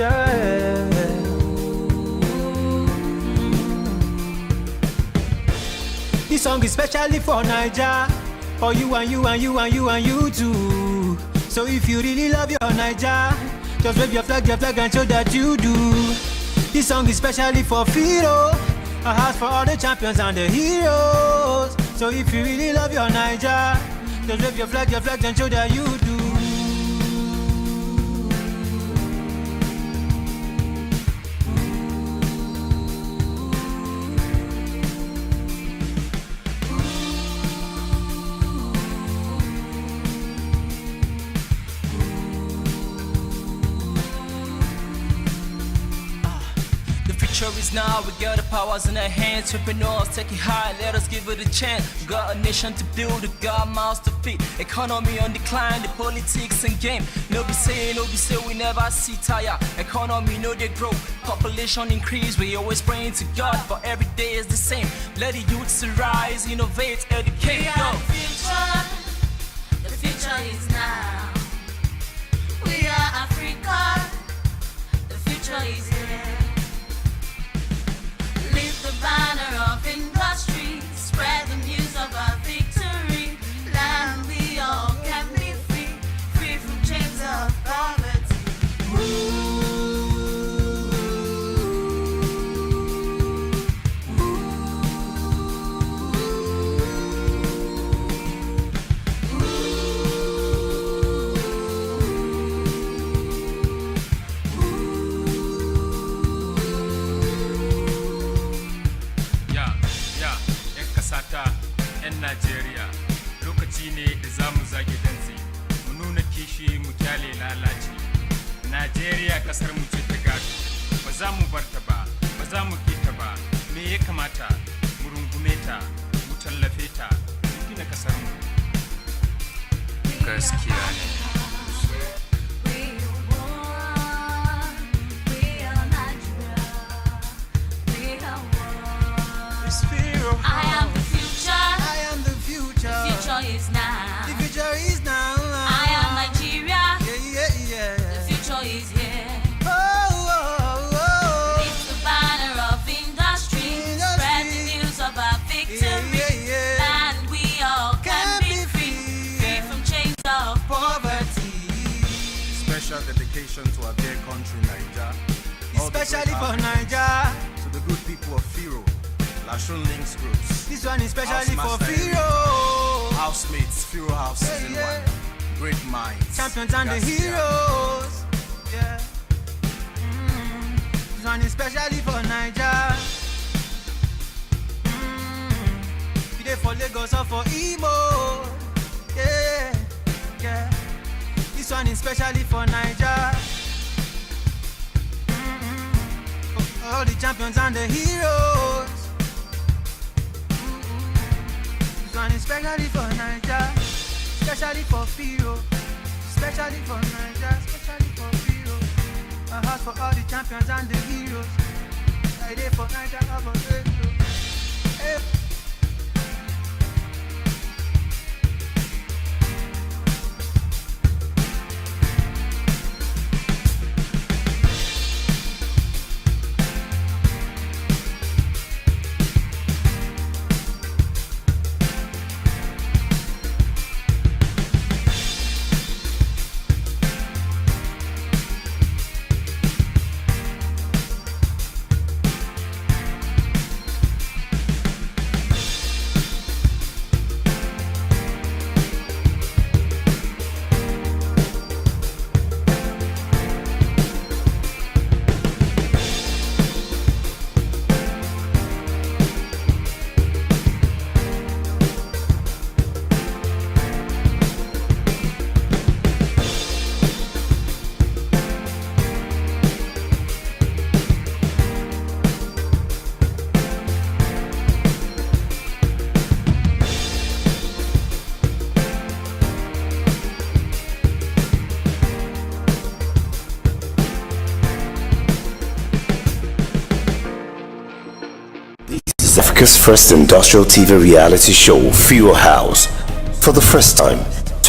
Niger. This song is specially for Niger, for you and you and you and you and you too. So if you really love your Niger, just wave your flag and show that you do. This song is specially for Fiiro, a house for all the champions and the heroes. So if you really love your Niger, just wave your flag and show that you do. Is now, we got the powers in our hands. Entrepreneurs, take it high, let us give it a chance. We got a nation to build, we got miles to feed. Economy on decline, the politics and game. No be say, we never see tire. Economy, no they grow, population increase. We always praying to God, but every day is the same. Let the youths rise, innovate, educate. We are the future is now. We are Africa, the future is here. Lift the banner of industry, spread the news of our victory. Land we all can be free, free from chains of poverty. Nigeria, lokaci ne da za mu zage dantse, mu nuna kishi mu kyale lalaci. Nigeria kasar mu ce ta gado, ba za mu bar ta ba, ba za mu ki ta ba. Me ya kamata mu rungume ta, mu tallafe ta, mu gina kasar mu. Gaskiya ne. Is now. The future is now. I am Nigeria. Yeah. The future is here. Oh. Lift the banner of industry. Spread the news of our victory. Land we all can be free from chains of poverty. Special dedication to our dear country, Niger. Especially for Niger. To the good people of Fiiro, Lashon Links Groups. This one is especially for Fiiro. Housemates, Fiiro House Season 1. Great minds. Champions and the heroes. Yeah. This one is especially for Niger. You there for Lagos or for Imo. Yeah. This one is especially for Niger. For all the champions and the heroes. Especially for Niger, especially for Fiiro, especially for Niger, especially for Fiiro. A house for all the champions and the heroes. I did for Niger, I for Fiiro. Africa's first industrial TV reality show, Fiiro House. For the first time,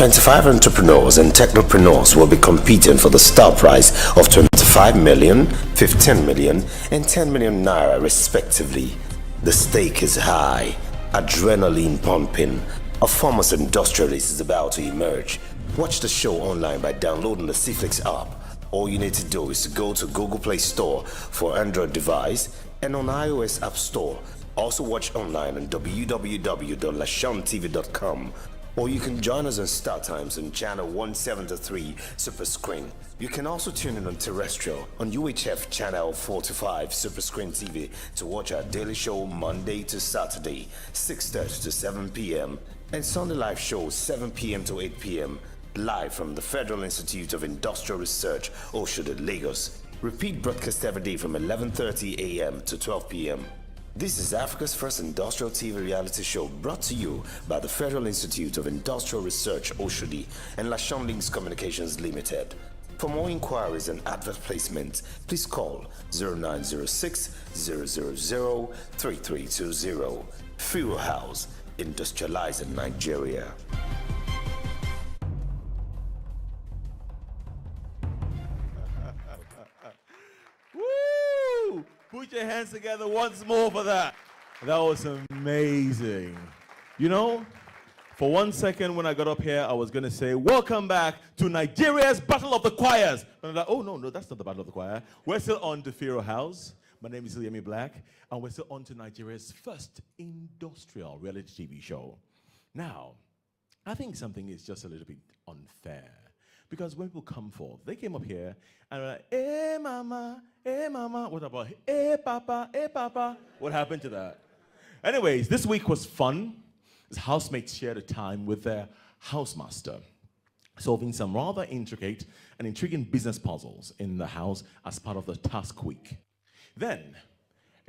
25 entrepreneurs and technopreneurs will be competing for the star prize of 25 million, 15 million, and 10 million naira respectively. The stake is high, adrenaline pumping. A famous industrialist is about to emerge. Watch the show online by downloading the CFlix app. All you need to do is to go to Google Play Store for Android device and on iOS App Store. Also watch online on www.lashontv.com. Or you can join us on Star Times on channel 173 Super Screen. You can also tune in on terrestrial on UHF channel 45 Super Screen TV to watch our daily show Monday to Saturday, 6:30 to 7 p.m. and Sunday live show 7 p.m. to 8 p.m. live from the Federal Institute of Industrial Research, Oshodi, Lagos. Repeat broadcast every day from 11:30 a.m. to 12 p.m. This is Africa's first industrial TV reality show brought to you by the Federal Institute of Industrial Research, Oshodi, and Lashon Links Communications Limited. For more inquiries and advert placement, please call 0906 000 3320. Fiiro House, industrializing Nigeria. Woo! Put your hands together once more for that. That was amazing. You know, for 1 second when I got up here, I was going to say, welcome back to Nigeria's Battle of the Choirs. And I'm like, oh, no, that's not the Battle of the Choir. We're still on the Fiiro House. My name is Yemi Black, and we're still on to Nigeria's first industrial reality TV show. Now, I think something is just a little bit unfair. Because when people come forth, they came up here and were like, hey mama, hey mama. What about, hey papa, hey papa? What happened to that? Anyways, this week was fun. As housemates shared a time with their housemaster, solving some rather intricate and intriguing business puzzles in the house as part of the task week. Then,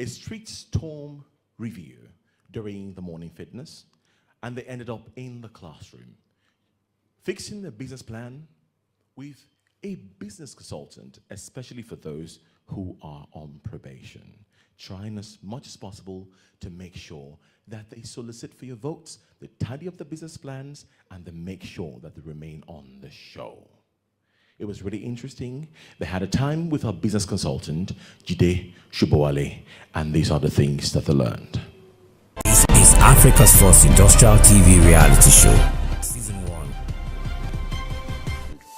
a street storm review during the morning fitness, and they ended up in the classroom, fixing the business plan with a business consultant, especially for those who are on probation, trying as much as possible to make sure that they solicit for your votes, they tidy up the business plans, and they make sure that they remain on the show. It was really interesting. They had a time with our business consultant, Jide Shubowale, and these are the things that they learned. This is Africa's first industrial TV reality show. Season 1.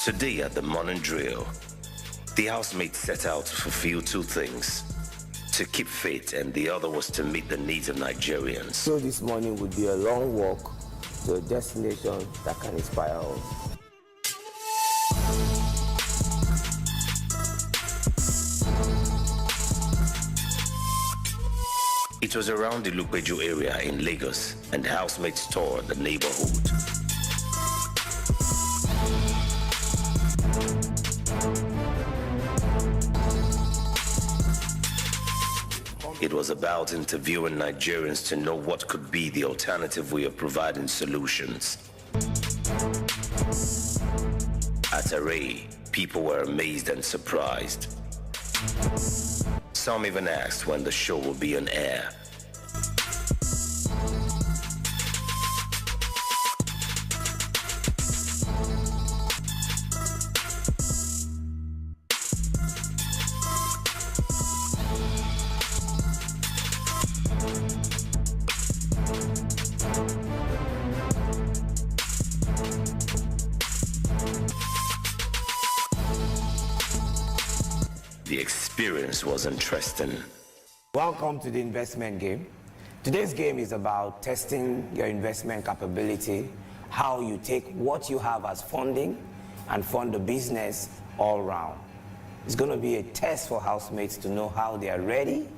Today at the morning drill, the housemates set out to fulfill two things: to keep fit, and the other was to meet the needs of Nigerians. So this morning would be a long walk to a destination that can inspire us. It was around the Lupeju area in Lagos, and housemates toured the neighborhood. It was about interviewing Nigerians to know what could be the alternative way of providing solutions. At Array, people were amazed and surprised. Some even asked when the show will be on air. The experience was interesting. Welcome to the investment game. Today's game is about testing your investment capability, how you take what you have as funding and fund the business all round. It's going to be a test for housemates to know how they are ready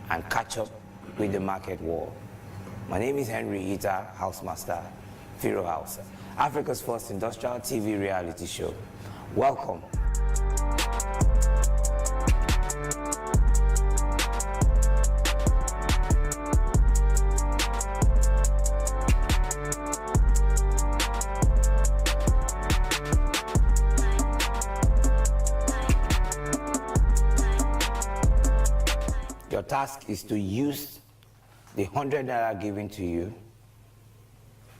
and catch up with the market war. My name is Henry Ita, Housemaster, Fiiro House, Africa's first industrial TV reality show. Welcome. Your task is to use the 100 naira given to you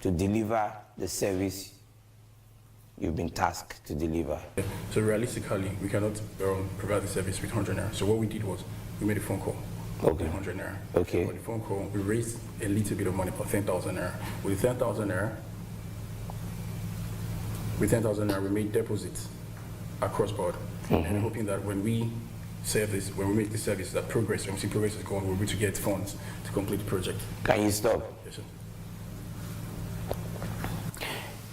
to deliver the service you've been tasked to deliver? So realistically, we cannot provide the service with 100 naira. So what we did was we made a phone call. Okay. 100 naira. Okay. For the phone call, we raised a little bit of money for 10,000 naira. With 10,000 naira, we made deposits across board, and hoping that when we make the service, that when we see progress is going, we're able to get funds to complete the project. Can you stop? Yes, sir.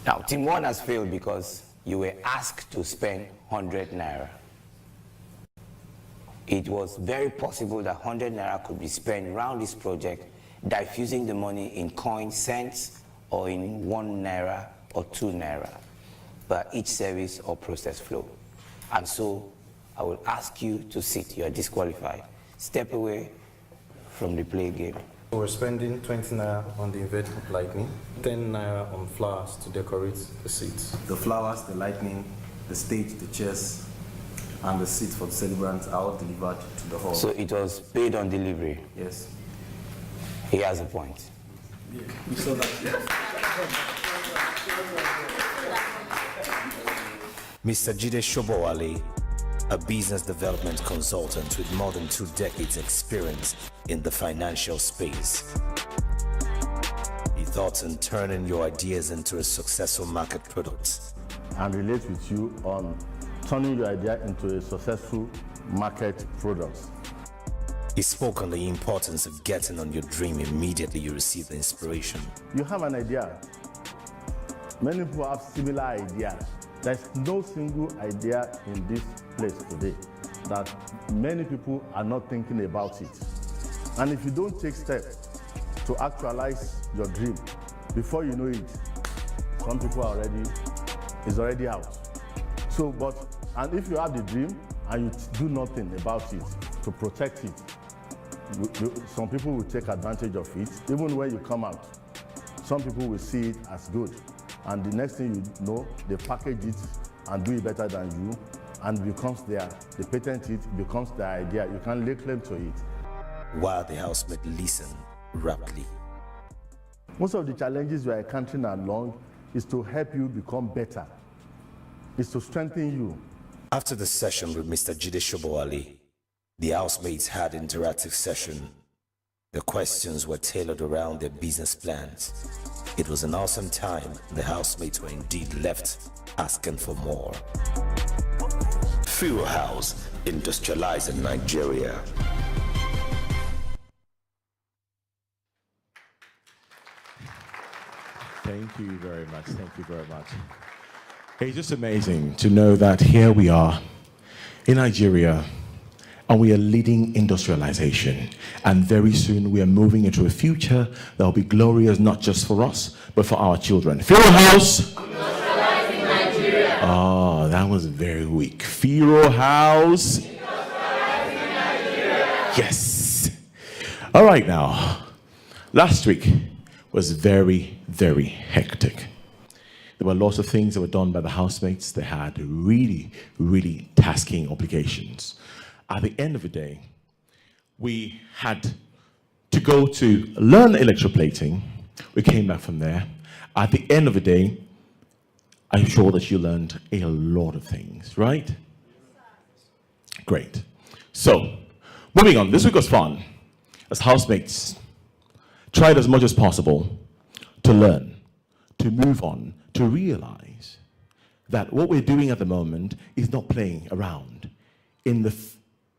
Now, Team 1 has failed because you were asked to spend 100 naira. It was very possible that 100 naira could be spent around this project, diffusing the money in coin cents or in 1 naira or 2 naira per each service or process flow. And so I will ask you to sit. You are disqualified. Step away from the play game. We're spending 20 naira on the inverted lightning, 10 naira on flowers to decorate the seats. The flowers, the lightning, the stage, the chairs, and the seats for the celebrants are all delivered to the hall. So it was paid on delivery? Yes. He has a point. Yeah, we saw that. Mr. Jide Shobowale, a business development consultant with more than 2 decades experience in the financial space. He thought on turning your ideas into a successful market product. And relate with you on turning your idea into a successful market product. He spoke on the importance of getting on your dream immediately you receive the inspiration. You have an idea. Many people have similar ideas. There's no single idea in this place today that many people are not thinking about it. And if you don't take steps to actualize your dream, before you know it, some people are already out. So, and if you have the dream and you do nothing about it to protect it, some people will take advantage of it. Even when you come out, some people will see it as good. And the next thing you know, they package it and do it better than you, and becomes they patent it, becomes their idea. You can't lay claim to it. While the housemate listened rapidly. Most of the challenges we are encountering along is to help you become better. It's to strengthen you. After the session with Mr. Jide Shobowale, the housemates had an interactive session. The questions were tailored around their business plans. It was an awesome time. The housemates were indeed left asking for more. Fiiro House, industrializing Nigeria. Thank you very much. Thank you very much. It's just amazing to know that here we are in Nigeria and we are leading industrialization. And very soon we are moving into a future that will be glorious not just for us, but for our children. Fiiro House. Industrializing Nigeria. Oh, that was very weak. Fiiro House. Industrializing Nigeria. Yes. All right now. Last week was very, very hectic. There were lots of things that were done by the housemates. They had really, really tasking obligations. At the end of the day, we had to go to learn electroplating. We came back from there. At the end of the day, I'm sure that you learned a lot of things, right? Great. So, moving on. This week was fun. As housemates, tried as much as possible to learn, to move on, to realize that what we're doing at the moment is not playing around in the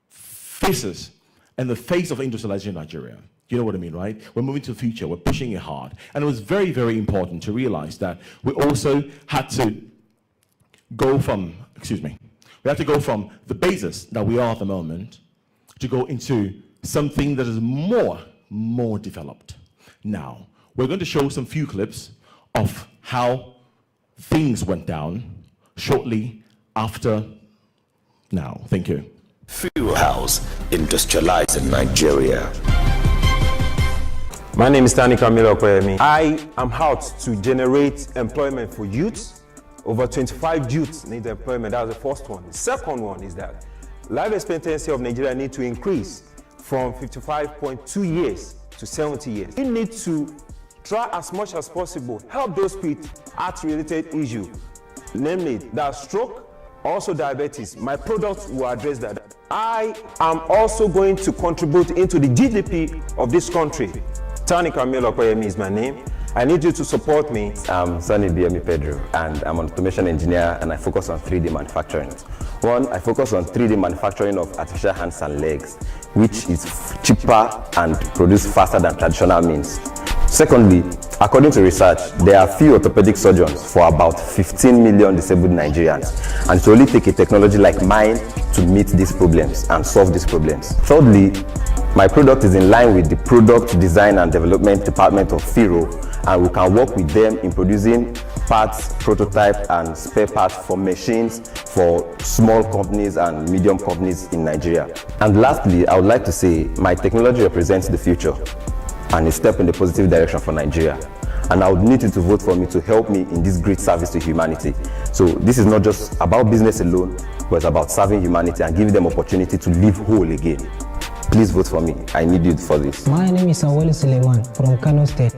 faces and the face of industrialization in Nigeria. You know what I mean, right? We're moving to the future, we're pushing it hard. And it was very, very important to realize that we also had to go from, we had to go from the basis that we are at the moment to go into something that is more developed. Now, we're going to show some few clips of how things went down shortly after now. Thank you. Fiiro House, industrializing Nigeria. My name is Tani Camilo Okoyemi. I am out to generate employment for youths. Over 25 youths need employment. That was the first one. The second one is that life expectancy of Nigeria need to increase from 55.2 years to 70 years. We need to try as much as possible help those with heart-related issues. namely that stroke, also diabetes. My products will address that. I am also going to contribute into the GDP of this country. Tani Camilo Koyemi is my name. I need you to support me. I'm Sonny Biemi Pedro, and I'm an automation engineer, and I focus on 3D manufacturing. One, I focus on 3D manufacturing of artificial hands and legs, which is cheaper and produced faster than traditional means. Secondly, according to research, there are few orthopedic surgeons for about 15 million disabled Nigerians, and it will only take a technology like mine to meet these problems and solve these problems. Thirdly, my product is in line with the product design and development department of Fiiro, and we can work with them in producing parts, prototype, and spare parts for machines for small companies and medium companies in Nigeria. And lastly, I would like to say my technology represents the future and a step in the positive direction for Nigeria. And I would need you to vote for me to help me in this great service to humanity. So this is not just about business alone, but it's about serving humanity and giving them opportunity to live whole again. Please vote for me. I need you for this. My name is Awali Suleiman from Kano State.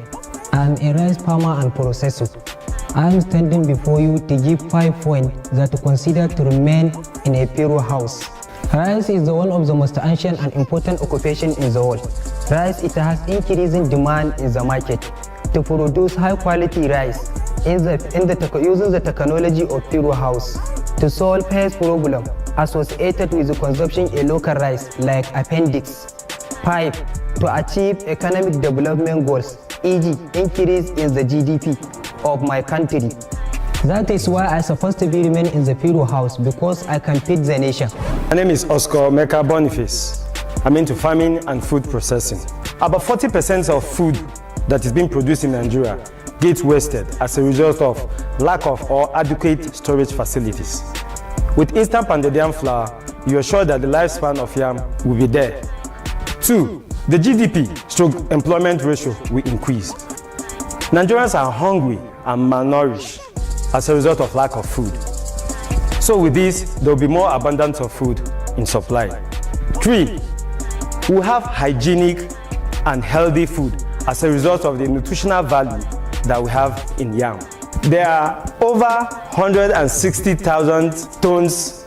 I'm a rice farmer and processor. I am standing before you to give 5 points that to consider to remain in a Fiiro house. Rice is one of the most ancient and important occupation in the world. Rice, it has increasing demand in the market to produce high quality rice using the technology of Fiiro house to solve health problem associated with the consumption of local rice like appendix 5 to achieve economic development goals, e.g. increase in the GDP of my country. That is why I supposed to be remain in the Fiiro house, because I can feed the nation. My name is Oscar Meka Boniface. I'm into farming and food processing. About 40% of food that is being produced in Nigeria gets wasted as a result of lack of or adequate storage facilities. With instant pounded yam flour, you are sure that the lifespan of yam will be there. 2, the GDP/employment ratio will increase. Nigerians are hungry and malnourished as a result of lack of food. So with this, there will be more abundance of food in supply. 3, we have hygienic and healthy food as a result of the nutritional value that we have in yam. There are over 160,000 tons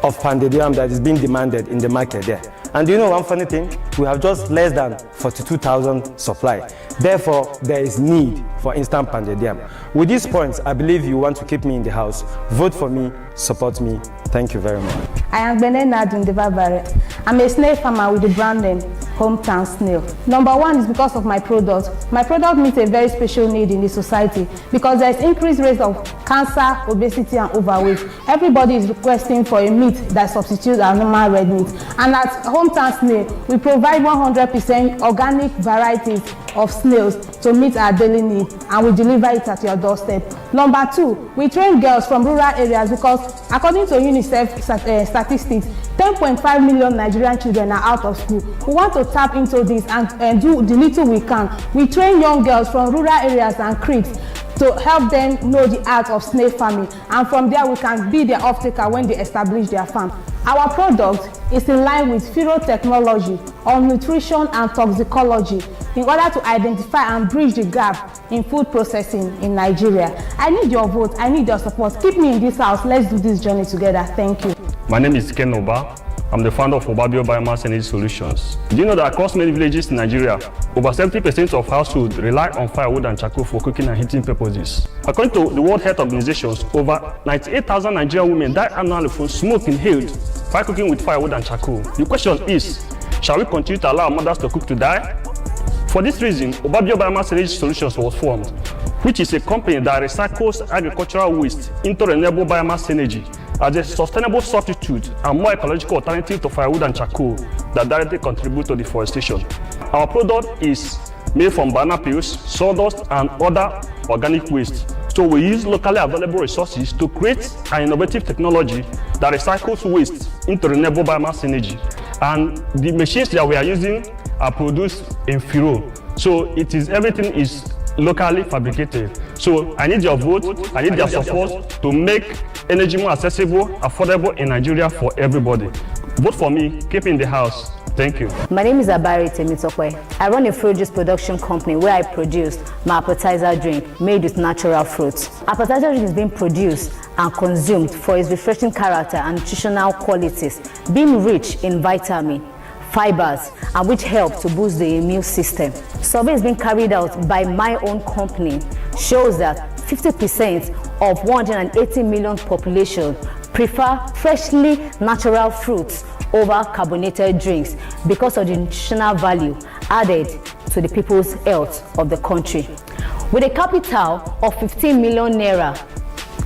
of pounded yam that is being demanded in the market there. And do you know one funny thing? We have just less than 42,000 supply. Therefore, there is need for instant pounded yam. With these points, I believe you want to keep me in the house. Vote for me, support me. Thank you very much. I am Benena Dundebabare. I'm a snail farmer with the brand name Hometown Snail. Number 1 is because of my product. My product meets a very special need in the society because there is increased rates of cancer, obesity, and overweight. Everybody is requesting for a meat that substitutes our normal red meat. And at Hometown Snail, we provide 100% organic varieties of snails to meet our daily need, and we deliver it at your doorstep. Number 2, we train girls from rural areas because according to UNICEF statistics, 10.5 million Nigerian children are out of school. We want to tap into this and do the little we can. We train young girls from rural areas and creeks to help them know the art of snail farming, and from there we can be their off-taker when they establish their farm. Our product is in line with Fiiro technology on nutrition and toxicology in order to identify and bridge the gap in food processing in Nigeria. I need your vote, I need your support. Keep me in this house. Let's do this journey together. Thank you. My name is Ken Oba. I'm the founder of Obabio Biomass Energy Solutions. Do you know that across many villages in Nigeria, over 70% of households rely on firewood and charcoal for cooking and heating purposes? According to the World Health Organization, over 98,000 Nigerian women die annually from smoke inhaled while cooking with firewood and charcoal. The question is, shall we continue to allow mothers to cook to die? For this reason, Obabio Biomass Energy Solutions was formed, which is a company that recycles agricultural waste into renewable biomass energy as a sustainable substitute and more ecological alternative to firewood and charcoal that directly contribute to deforestation. Our product is made from banana peels, sawdust, and other organic waste. So we use locally available resources to create an innovative technology that recycles waste into renewable biomass energy. And the machines that we are using are produced in Fiiro. So everything is locally fabricated. So I need your vote, I need your support to make energy more accessible, affordable in Nigeria for everybody. Vote for me, keep in the house. Thank you. My name is Abari Temitokwe. I run a fruit juice production company where I produce my appetizer drink made with natural fruits. Appetizer drink is being produced and consumed for its refreshing character and nutritional qualities, being rich in vitamin, fibers, and which help to boost the immune system. Surveys being carried out by my own company shows that 50% of 180 million population prefer freshly natural fruits over carbonated drinks because of the nutritional value added to the people's health of the country. With a capital of 15 million naira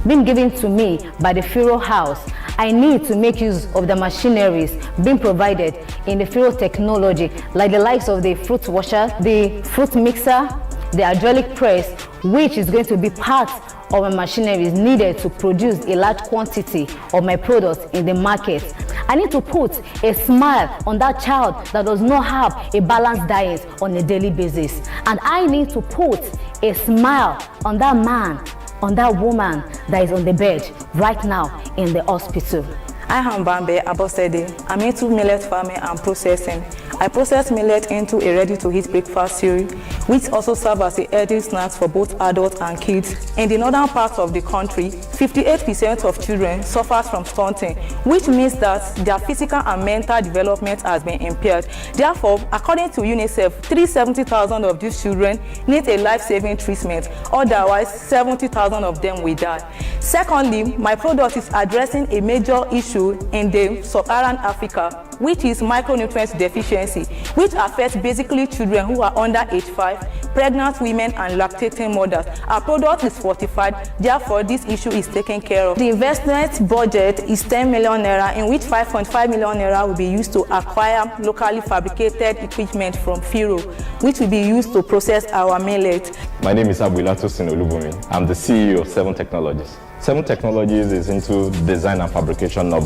being given to me by the Fiiro House, I need to make use of the machineries being provided in the Fiiro technology, like the likes of the fruit washer, the fruit mixer, the hydraulic press, which is going to be part of my machineries needed to produce a large quantity of my products in the market. I need to put a smile on that child that does not have a balanced diet on a daily basis. And I need to put a smile on that man, on that woman that is on the bed right now in the hospital. I am Bambe Abosede. I'm into millet farming and processing. I process millet into a ready-to-eat breakfast cereal, which also serves as a healthy snack for both adults and kids. In the northern part of the country, 58% of children suffer from stunting, which means that their physical and mental development has been impaired. Therefore, according to UNICEF, 370,000 of these children need a life-saving treatment. Otherwise, 70,000 of them will die. Secondly, my product is addressing a major issue in the sub-Saharan Africa, which is micronutrient deficiency, which affects basically children who are under age 5, pregnant women and lactating mothers. Our product is fortified, therefore this issue is taken care of. The investment budget is 10 million naira, in which 5.5 million naira will be used to acquire locally fabricated equipment from Fiiro, which will be used to process our millet. My name is Abuilato Sinolubumi. I'm the CEO of 7 Technologies. 7 Technologies is into design and fabrication of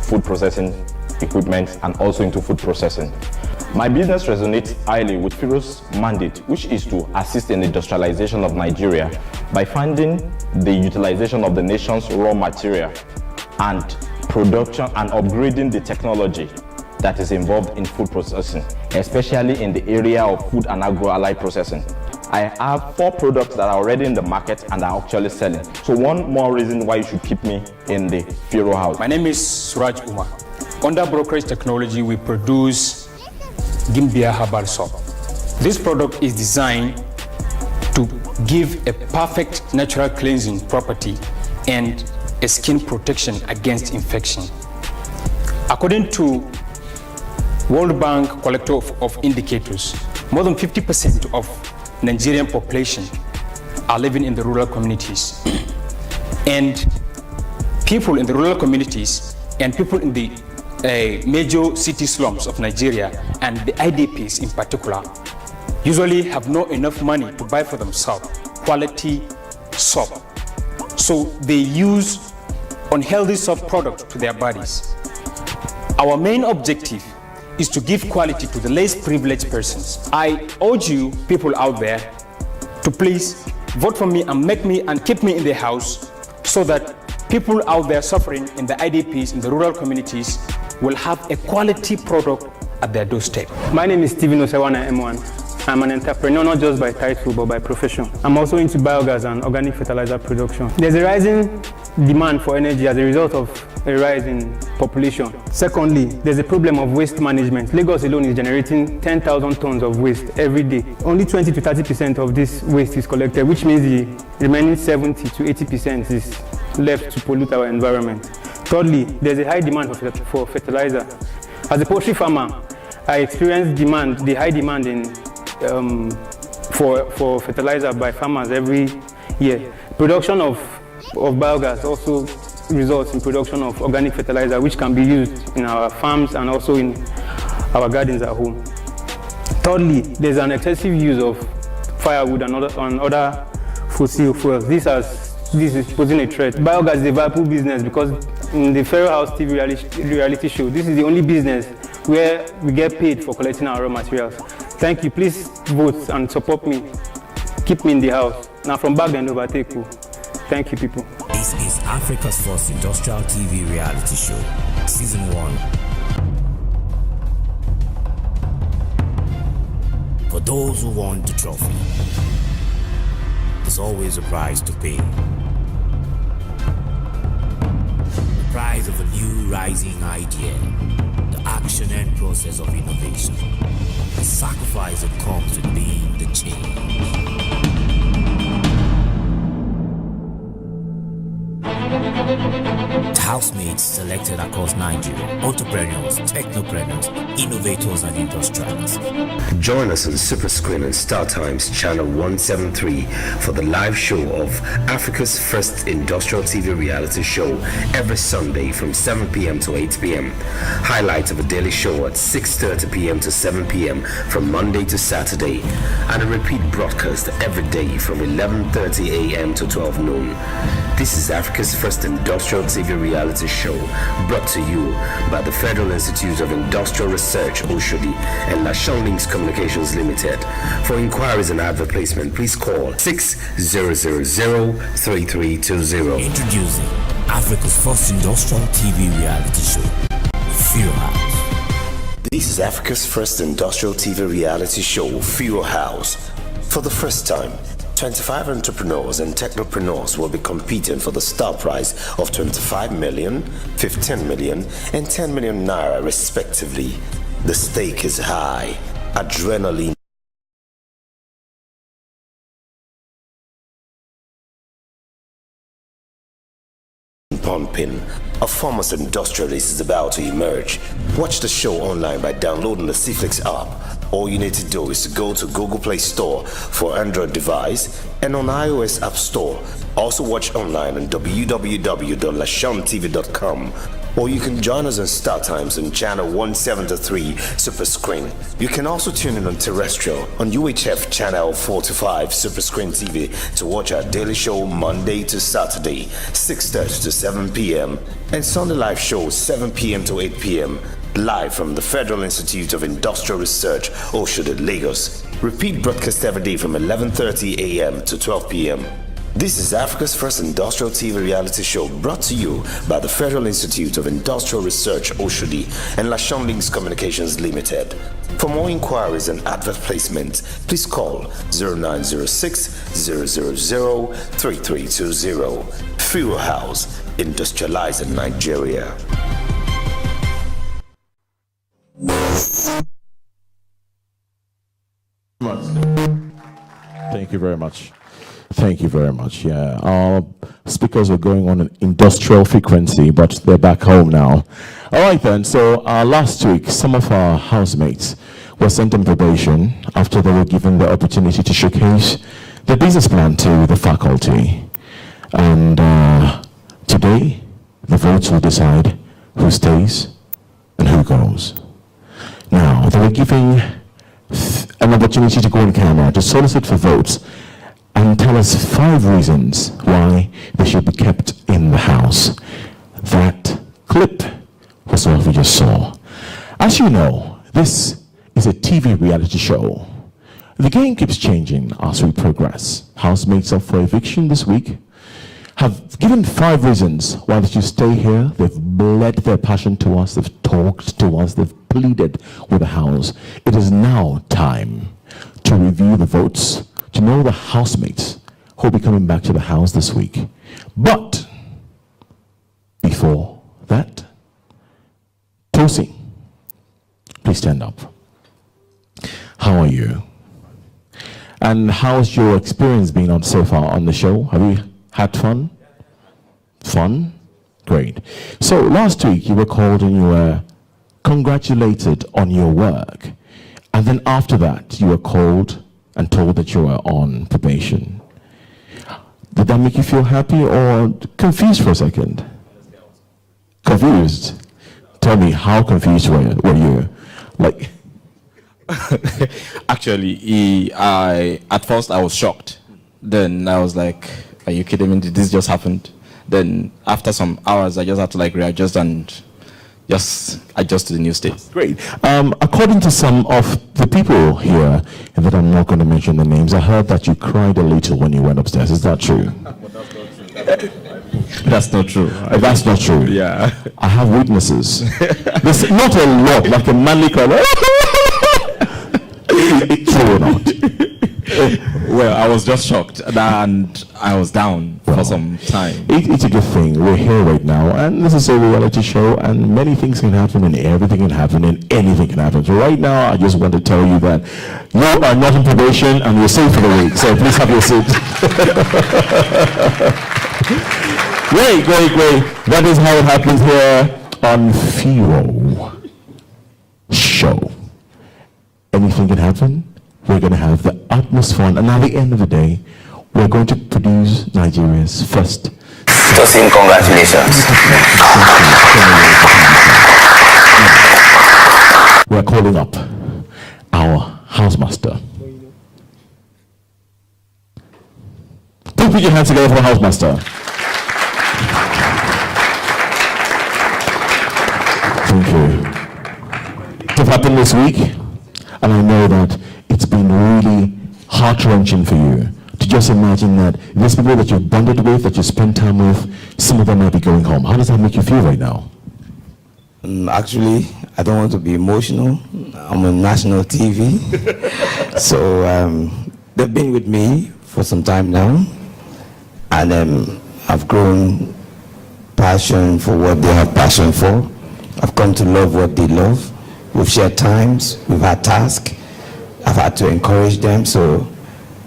food processing equipment and also into food processing. My business resonates highly with Fiiro's mandate, which is to assist in the industrialization of Nigeria by funding the utilization of the nation's raw material and production and upgrading the technology that is involved in food processing, especially in the area of food and agro-allied processing. I have 4 products that are already in the market and are actually selling. So one more reason why you should keep me in the Fiiro House. My name is Suraj Umar. Under brokerage technology, we produce Gimbia Herbal Soap. This product is designed to give a perfect natural cleansing property and a skin protection against infection. According to World Bank Collector of Indicators, more than 50% of Nigerian population are living in the rural communities. And people in the rural communities and people in the major city slums of Nigeria and the IDPs in particular usually have not enough money to buy for themselves quality soap. So they use unhealthy soap products to their bodies. Our main objective is to give quality to the less privileged persons. I urge you people out there to please vote for me and make me and keep me in the house so that people out there suffering in the IDPs, in the rural communities, will have a quality product at their doorstep. My name is Steven Osewana M1. I'm an entrepreneur not just by title but by profession. I'm also into biogas and organic fertilizer production. There's a rising demand for energy as a result of a rise in population. Secondly, there's a problem of waste management. Lagos alone is generating 10,000 tons of waste every day. Only 20 to 30% of this waste is collected, which means the remaining 70 to 80% is left to pollute our environment. Thirdly, there's a high demand for fertilizer. As a poultry farmer, I experience the high demand for fertilizer by farmers every year. Production of biogas also results in production of organic fertilizer, which can be used in our farms and also in our gardens at home. Thirdly, there's an excessive use of firewood and other fossil fuels. This is posing a threat. Biogas is a viable business because in the Fiiro House TV reality show, this is the only business where we get paid for collecting our raw materials. Thank you. Please vote and support me. Keep me in the house. Now from back then overtake you. Thank you, people. This is Africa's first industrial TV reality show, Season 1. For those who want the trophy, there's always a price to pay. The price of a new rising idea, the action and process of innovation, the sacrifice that comes with being the change. Housemates selected across Nigeria, entrepreneurs, technopreneurs, innovators, and industrialists. Join us on Super Screen and Star Times Channel 173 for the live show of Africa's first industrial TV reality show every Sunday from 7 p.m. to 8 p.m. Highlights of a daily show at 6:30 p.m. to 7 p.m. from Monday to Saturday, and a repeat broadcast every day from 11:30 a.m. to 12 noon. This is Africa's first industrial TV reality show, brought to you by the Federal Institute of Industrial Research, Oshodi, and Lashon Links Communications Limited. For inquiries and advert placement, please call 6000-3320. Introducing Africa's first industrial TV reality show, Fiiro House. This is Africa's first industrial TV reality show, Fiiro House. For the first time, 25 entrepreneurs and technopreneurs will be competing for the star prize of 25 million, 15 million, and 10 million naira respectively. The stake is high. Adrenaline pumping. A foremost industrialist is about to emerge. Watch the show online by downloading the Cflix app. All you need to do is to go to Google Play Store for Android device and on iOS App Store. Also watch online on www.lashontv.com, or you can join us on Star Times on channel 173 Super Screen. You can also tune in on terrestrial on UHF channel 45 Super Screen TV to watch our daily show Monday to Saturday, 6:30 to 7 p.m. and Sunday live show 7 p.m. to 8 p.m. live from the Federal Institute of Industrial Research, Oshodi, Lagos. Repeat broadcast every day from 11:30 a.m. to 12 p.m. This is Africa's first industrial TV reality show, brought to you by the Federal Institute of Industrial Research, Oshodi, and Lashon Links Communications Limited. For more inquiries and advert placement, please call 0906-000-3320. Fiiro House, industrializing Nigeria. Thank you very much. Thank you very much. Yeah, our speakers are going on an industrial frequency, but they're back home now. All right then, so last week, some of our housemates were sent on probation after they were given the opportunity to showcase the business plan to the faculty. And today, the votes will decide who stays and who goes. Now, they were given an opportunity to go on camera to solicit for votes and tell us 5 reasons why they should be kept in the house. That clip was what we just saw. As you know, this is a TV reality show. The game keeps changing as we progress. Housemates up for eviction this week have given 5 reasons why they should stay here. They've bled their passion to us, they've talked to us, they've pleaded with the house. It is now time to review the votes, to know the housemates who will be coming back to the house this week. But before that, Tosi, please stand up. How are you? And how's your experience been on so far on the show? Have you had fun? Fun? Great. So last week you were called and you were congratulated on your work. And then after that you were called and told that you were on probation. Did that make you feel happy or confused for a second? Confused? Tell me, how confused were you? Like, actually, at first I was shocked. Then I was like, are you kidding me? Did this just happen? Then after some hours, I just had to like readjust and just adjust to the new state. Great. According to some of the people here, and that I'm not going to mention the names, I heard that you cried a little when you went upstairs. Is that true? That's not true. That's not true. Yeah. I have witnesses. There's not a lot, like a manly cry. True or not? Well, I was just shocked and I was down for some time. It's a good thing. We're here right now, and this is a reality show, and many things can happen, and everything can happen, and anything can happen. So right now, I just want to tell you that you are not in probation, and you're safe for the week. So please have your seat. Great. That is how it happens here on Fiiro Show. Anything can happen. We're going to have the utmost fun, and at the end of the day, we're going to produce Nigeria's first. Tosin, congratulations. We're calling up our housemaster. Please put your hands together for the housemaster. Thank you. It happened this week, and I know that it's been really heart-wrenching for you to just imagine that these people that you've bonded with, that you spend time with, some of them might be going home. How does that make you feel right now? Actually, I don't want to be emotional. I'm on national TV. So they've been with me for some time now, and I've grown passion for what they have passion for. I've come to love what they love. We've shared times, we've had tasks. I've had to encourage them, so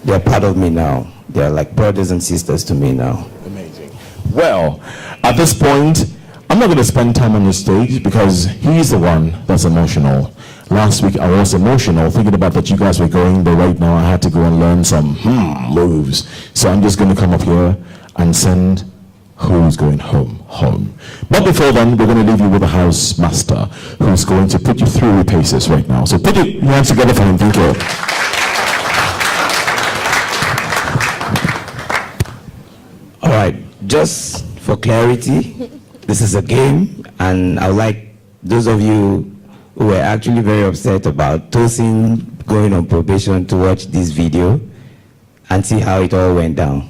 they're part of me now. They're like brothers and sisters to me now. Amazing. Well, at this point, I'm not going to spend time on the stage because he's the one that's emotional. Last week I was emotional thinking about that you guys were going, but right now I had to go and learn some moves. So I'm just going to come up here and send who's going home. But before then, we're going to leave you with a house master who's going to put you through your paces right now. So put your hands together for him. Thank you. All right, just for clarity, this is a game, and I would like those of you who were actually very upset about Tosin going on probation to watch this video and see how it all went down.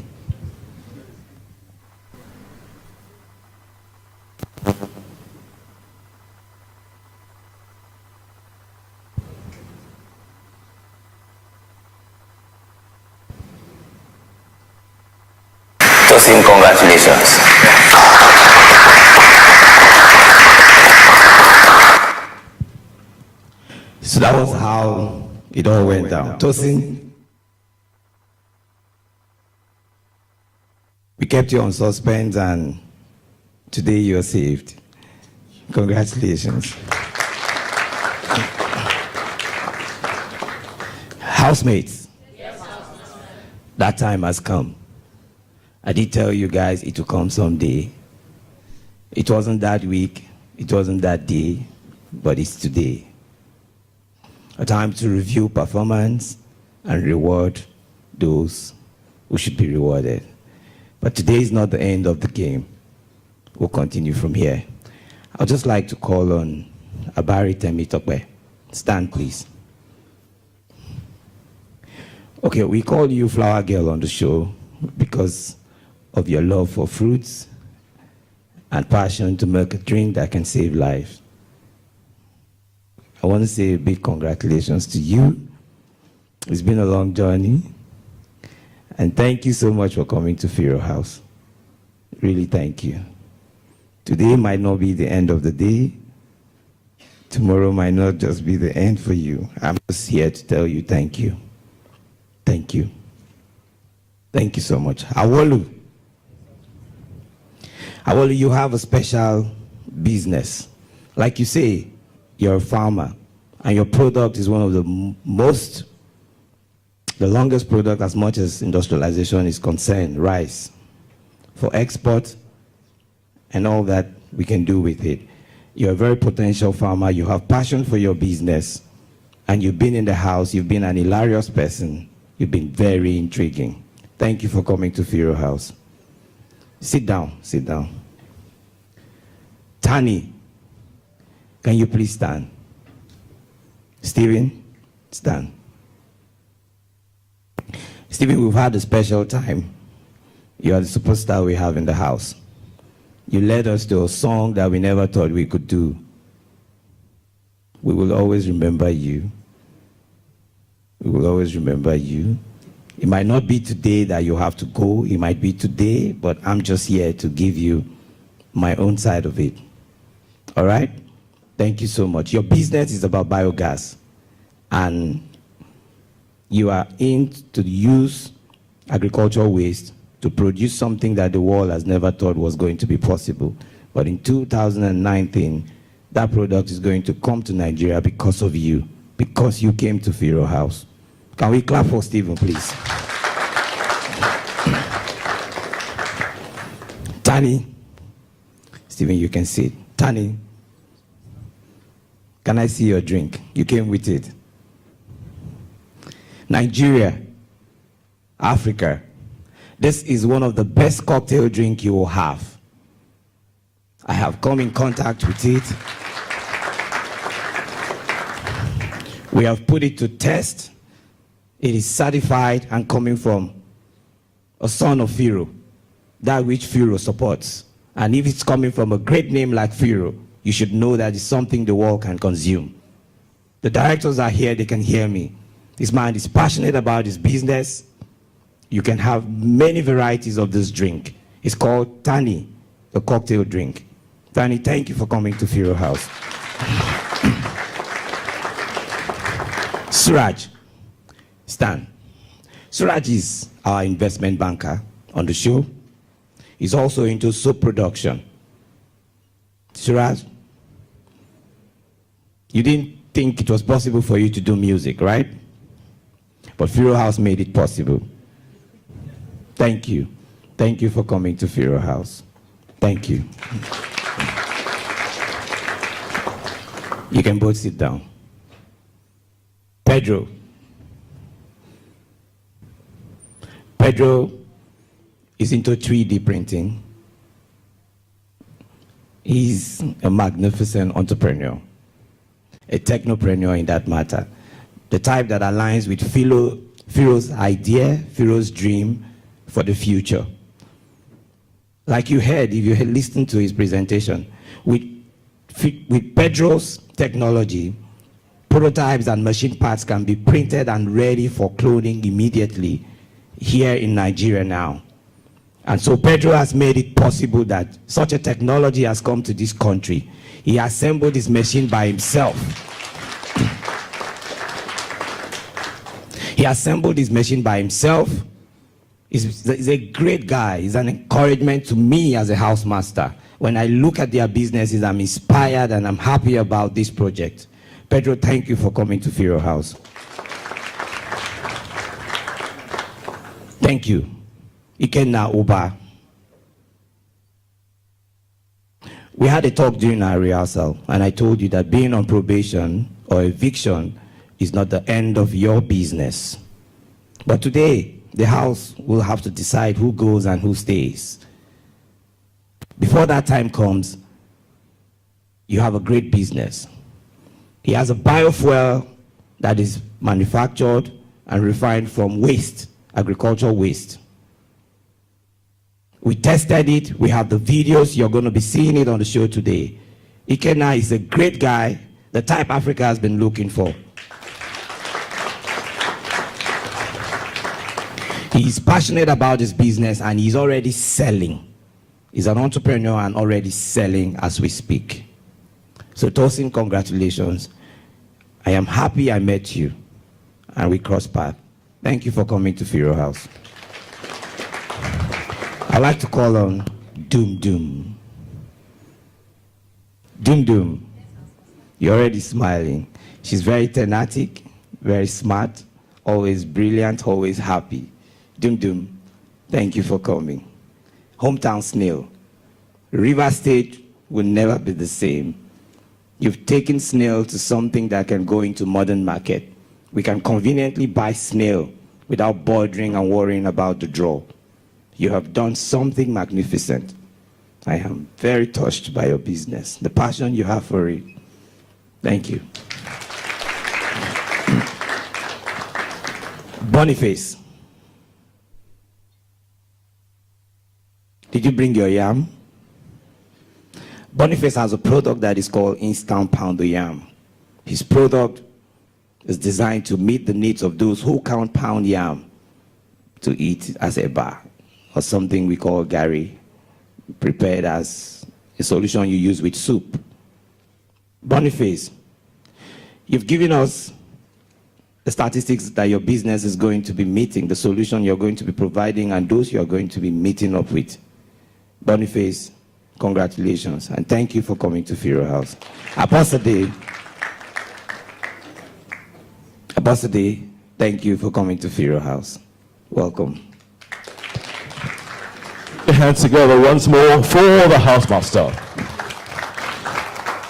Tosin, congratulations. So that was how it all went down. Tosin, we kept you on suspense, and today you are saved. Congratulations. Housemates, that time has come. I did tell you guys it will come someday. It wasn't that week, it wasn't that day, but it's today. A time to review performance and reward those who should be rewarded. But today is not the end of the game. We'll continue from here. I'd just like to call on Abari Temitope. Stand, please. Okay, we call you Flower Girl on the show because of your love for fruits and passion to make a drink that can save lives. I want to say a big congratulations to you. It's been a long journey. And thank you so much for coming to Fiiro House. Really thank you. Today might not be the end of the day. Tomorrow might not just be the end for you. I'm just here to tell you thank you. Thank you. Thank you so much. Awolu. Awolu, you have a special business. Like you say, you're a farmer, and your product is one of the longest product as much as industrialization is concerned, rice, for export and all that we can do with it. You're a very potential farmer, you have passion for your business, and you've been in the house, you've been an hilarious person, you've been very intriguing. Thank you for coming to Fiiro House. Sit down, sit down. Tani, can you please stand? Stephen, stand. Stephen, we've had a special time. You are the superstar we have in the house. You led us to a song that we never thought we could do. We will always remember you. We will always remember you. It might not be today that you have to go. It might be today, but I'm just here to give you my own side of it. All right? Thank you so much. Your business is about biogas, and you are in to use agricultural waste to produce something that the world has never thought was going to be possible. But in 2019, that product is going to come to Nigeria because of you, because you came to Fiiro House. Can we clap for Stephen, please? Tani, Stephen, you can sit. Tani, can I see your drink? You came with it. Nigeria, Africa, this is one of the best cocktail drink you will have. I have come in contact with it. We have put it to test. It is certified and coming from a son of Fiiro, that which Fiiro supports. And if it's coming from a great name like Fiiro, you should know that it's something the world can consume. The directors are here, they can hear me. This man is passionate about his business. You can have many varieties of this drink. It's called Tani, the cocktail drink. Tani, thank you for coming to Fiiro House. Suraj, Stan. Suraj is our investment banker on the show. He's also into soap production. Suraj, you didn't think it was possible for you to do music, right? But Fiiro House made it possible. Thank you. Thank you for coming to Fiiro House. Thank you. You can both sit down. Pedro. Pedro is into 3D printing. He's a magnificent entrepreneur, a technopreneur in that matter, the type that aligns with Fiiro's idea, Fiiro's dream for the future. Like you heard, if you had listened to his presentation, with Pedro's technology, prototypes and machine parts can be printed and ready for cloning immediately here in Nigeria now. And so Pedro has made it possible that such a technology has come to this country. He assembled his machine by himself. He assembled his machine by himself. He's a great guy. He's an encouragement to me as a house master. When I look at their businesses, I'm inspired and I'm happy about this project. Pedro, thank you for coming to Fiiro House. Thank you. Ikenna Uba. We had a talk during our rehearsal, and I told you that being on probation or eviction is not the end of your business. But today, the house will have to decide who goes and who stays. Before that time comes, you have a great business. He has a biofuel that is manufactured and refined from waste, agricultural waste. We tested it. We have the videos. You're going to be seeing it on the show today. Ikenna is a great guy, the type Africa has been looking for. He's passionate about his business and he's already selling. He's an entrepreneur and already selling as we speak. So Tosin, congratulations. I am happy I met you and we crossed paths. Thank you for coming to Fiiro House. I'd like to call on Doom Doom. Doom Doom, you're already smiling. She's very tenacious, very smart, always brilliant, always happy. Doom Doom, thank you for coming. Hometown snail. River State will never be the same. You've taken snail to something that can go into modern market. We can conveniently buy snail without bothering and worrying about the draw. You have done something magnificent. I am very touched by your business, the passion you have for it. Thank you. Boniface. Did you bring your yam? Boniface has a product that is called Instant Poundo Yam. His product It's designed to meet the needs of those who can't pound yam to eat as a bar, or something we call gari, prepared as a solution you use with soup. Boniface, you've given us the statistics that your business is going to be meeting, the solution you're going to be providing, and those you're going to be meeting up with. Boniface, congratulations, and thank you for coming to Fiiro House. Abasade, thank you for coming to Fiiro House. Welcome. Hands together once more for the housemaster.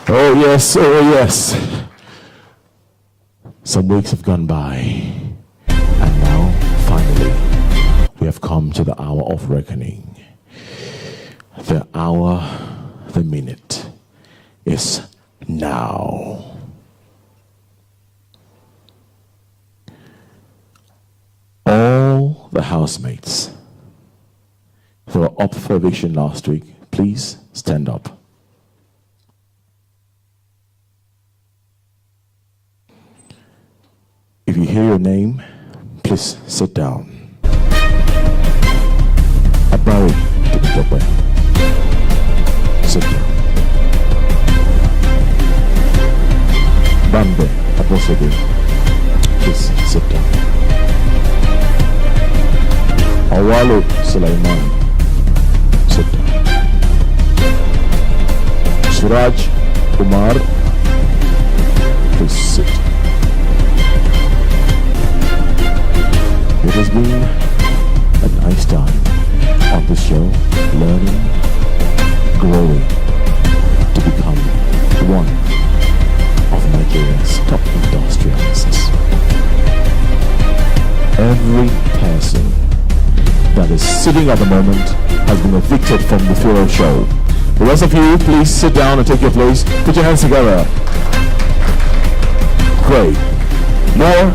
Oh yes, oh yes. Some weeks have gone by, and now finally we have come to the hour of reckoning. The hour, the minute is now. All the housemates who were up for eviction last week, please stand up. If you hear your name, please sit down. Abari Tupitope. Sit down. Bambe Aposede. Please sit down. Awalo Sulaiman. Sit down. Suraj Umar. Please sit. It has been a nice time on this show, learning, growing to become one of Nigeria's top industrialists. Every person that is sitting at the moment has been evicted from the Fiiro show. The rest of you, please sit down and take your place. Put your hands together. Great. More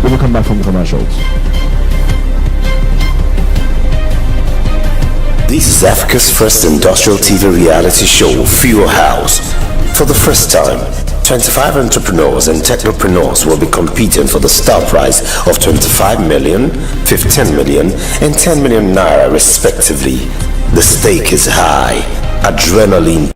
when we come back from the commercials. This is Africa's first industrial TV reality show, Fiiro House. For the first time, 25 entrepreneurs and technopreneurs will be competing for the star prize of 25 million, 15 million, and 10 million naira respectively. The stake is high. Adrenaline.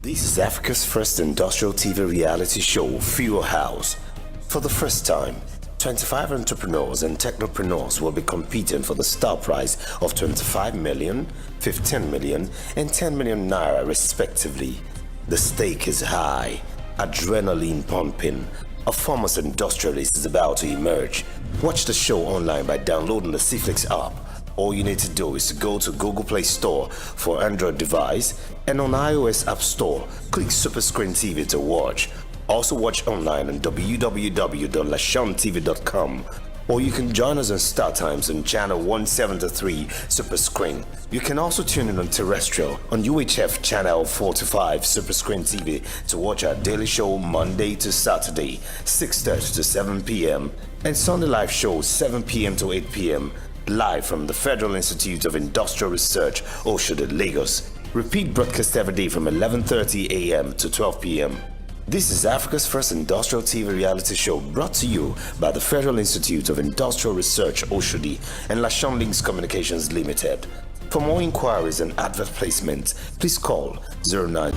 This is Africa's first industrial TV reality show, Fiiro House. For the first time, 25 entrepreneurs and technopreneurs will be competing for the star prize of 25 million, 15 million, and 10 million naira respectively. The stake is high, adrenaline pumping, A famous industrialist is about to emerge. Watch the show online by downloading the Cflix app. All you need to do is to go to Google Play Store for Android device and on iOS App Store, click Super Screen TV to watch. Also watch online on www.lashontv.com, or you can join us on Star Times on channel 173 Super Screen. You can also tune in on terrestrial on UHF channel 45 Super Screen TV to watch our daily show Monday to Saturday, 6:30 to 7 p.m. and Sunday live show 7 p.m. to 8 p.m. live from the Federal Institute of Industrial Research, Oshodi, Lagos. Repeat broadcast every day from 11:30 a.m. to 12 p.m. This is Africa's first industrial TV reality show brought to you by the Federal Institute of Industrial Research, Oshodi, and Lashon Links Communications Limited. For more inquiries and advert placement, please call 09.